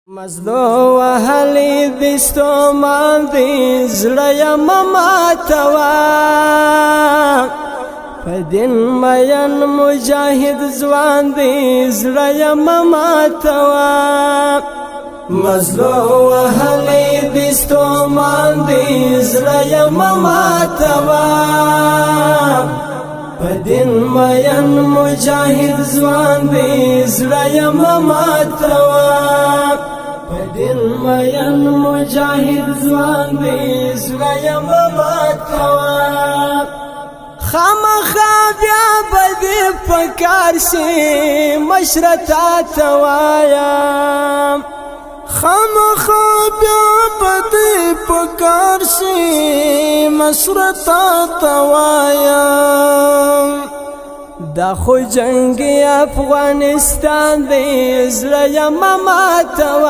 مزلو وهلی دستو مان دی زړه ماتوا پدین مین مجاهد ځوان دی زړه ماتوا مزلو وهلی دستو مان دی زړه ماتوا پدین مین مجاهد ځوان دی زړه ماتوا پدین مین مجاهد ځوان دی زړه ماتوا خامخا بیا بدی پکار شي مشرتا توایم خامخا بیا بدی پکار شي مشرتا توایم دا خو جنگ افغانستان دی زړه ماتوا